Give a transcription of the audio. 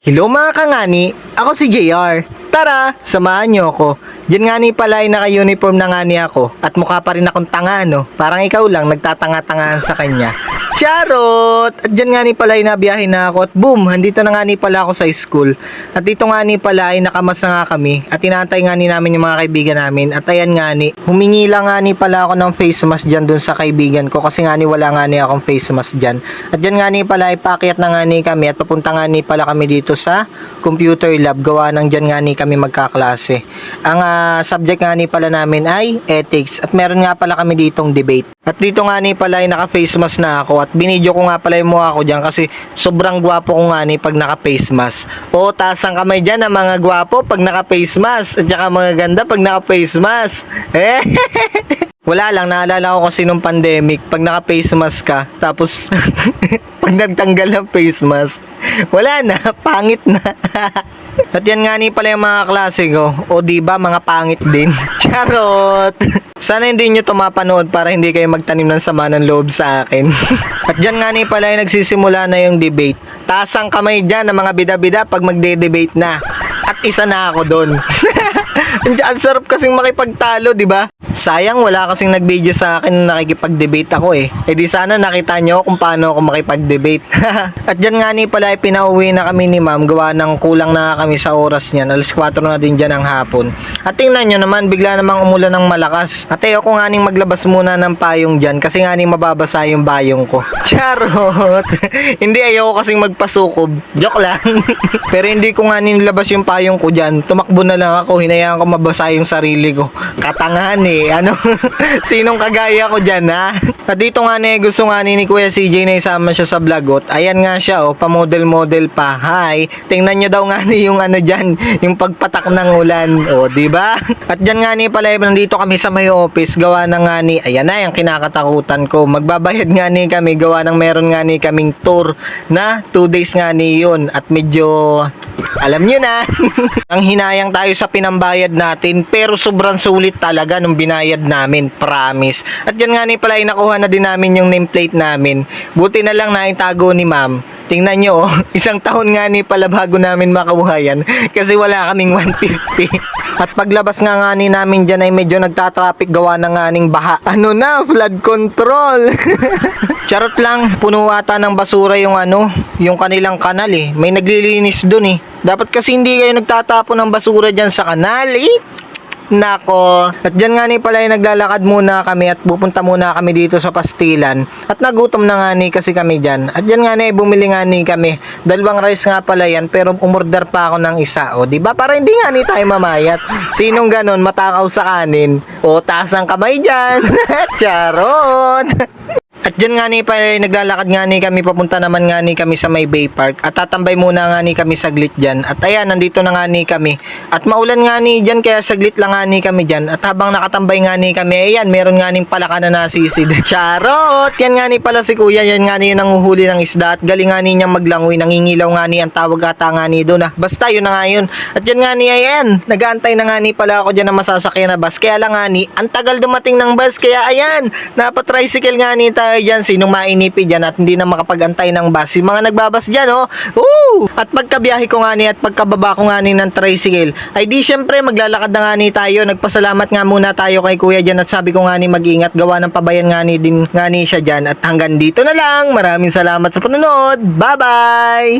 Hello mga kangani, ako si JR. Tara, samahan niyo ako. Diyan nga ni pala ay naka-uniform na nga ni ako at mukha pa rin akong tanga no. Parang ikaw lang nagtatanga-tangahan sa kanya. Charot! At dyan nga ni pala ay nabiyahin na ako at boom, handito na nga ni pala ako sa school. At dito nga ni pala ay nakamas na nga kami at tinatay nga ni namin yung mga kaibigan namin. At ayan nga ni, humingi lang nga ni pala ako ng face mask dyan dun sa kaibigan ko kasi nga ni wala nga ni akong face mask dyan. At dyan nga ni pala ay paakyat na nga ni kami at papunta nga ni pala kami dito sa computer lab. Gawa ng dyan nga ni kami magkaklase. Ang subject nga ni pala namin ay ethics at meron nga pala kami ditong debate. At dito nga ni pala ay naka-face mask na ako at binidyo ko nga pala yung mukha ko dyan kasi sobrang gwapo ko nga ni pag naka-face mask. O, taas ang kamay dyan ang mga gwapo pag naka-face mask at saka mga ganda pag naka-face mask. Wala lang, naalala ko kasi nung pandemic, pag naka-face mask ka, tapos pag nagtanggal ng face mask, wala na, pangit na. At yan nga ni pala yung mga klase ko. O diba, mga pangit din. Charot! Sana hindi nyo ito mapanood para hindi kayo magtanim ng sama ng loob sa akin. At dyan nga ni pala yung nagsisimula na yung debate. Taas ang kamay dyan ng mga bida-bida pag magde-debate na. At isa na ako doon. Ang sarap kasing makipagtalo, di ba? Sayang wala kasing nag-video sa akin na nakikipag-debate ako eh. E di sana nakita nyo kung paano ako makipag-debate. At dyan nga ni pala pinauwi na kami ni ma'am. Gawa ng kulang na kami sa oras niyan. Alas 4 na din dyan ang hapon. At tingnan nyo naman, bigla namang umulan ng malakas. At ayoko nga ning maglabas muna ng payong dyan kasi nga ning mababasa yung bayong ko. Charot! Hindi, ayoko kasing magpasukob. Joke lang. Pero hindi ko nga nilabas yung payong ko dyan. Tumakbo na lang ako. Hinayaan ko mabasa yung sarili ko. Katangahan eh. Ano? Sinong kagaya ko dyan ha? At dito nga gusto nga ni Kuya CJ na isama siya sa vlogot. Ayan nga siya pa-model-model pa. Hi! Tingnan nyo daw nga yung ano dyan, yung pagpatak ng ulan. O, diba? At dyan nga pala nandito kami sa may office. Gawa na nga ayan na yung kinakatakutan ko. Magbabayad nga kami. Gawa ng meron nga kaming tour na 2 days nga yun. At medyo alam nyo na. Ang hinayang tayo sa pinambayad natin pero sobrang sulit talaga nung binayad namin, promise. At yan nga pala nakuha na din namin yung nameplate namin. Buti na lang naitago ni ma'am. Tingnan nyo isang taon nga pala bago namin makuha yan kasi wala kaming 150. At paglabas nga namin dyan ay medyo nagtatraffic gawa na baha. Ano na, flood control. Charot lang, puno ata ng basura yung yung kanilang kanal eh. May naglilinis dun eh. Dapat kasi hindi kayo nagtatapon ng basura dyan sa kanal eh. Nako. At dyan nga pala naglalakad muna kami at pupunta muna kami dito sa pastilan. At nagutom na nga kasi kami dyan. At dyan nga bumili nga kami. 2 rice nga pala yan pero umorder pa ako ng isa. O diba? Para hindi nga tayo mamayat. Sinong ganon matakaw sa kanin? O taas ang kamay dyan. Charot. At dyan nga pala naglalakad nga kami papunta naman nga kami sa may Bay Park at tatambay muna nga kami saglit dyan. At ayan, nandito na nga kami. At maulan nga dyan kaya saglit lang nga kami dyan. At habang nakatambay nga kami, ayan, meron nga palaka na nasisid. Charot! Yan nga pala si kuya, yan nga yung nanguhuli ng isda at galing nga niyang maglangoy, nangingilaw nga ang tawag ata nga doon Basta yun na nga yun. At dyan nga ayan, nag-aantay na nga pala ako dyan na masasakyan na bus. Kaya lang nga ang tagal dumating ng bus. Kaya ayan, napatricycle nga tayo dyan, sinong mainipi dyan at hindi na makapag-antay ng bus, yung mga nagbabas dyan Woo! At pagkabiyahe ko nga at pagkababa ko nga ng tricycle ay di syempre maglalakad na nga tayo. Nagpasalamat nga muna tayo kay kuya dyan at sabi ko nga mag-ingat gawa ng pabayan nga din nga siya dyan. At hanggang dito na lang, maraming salamat sa panonood, bye bye.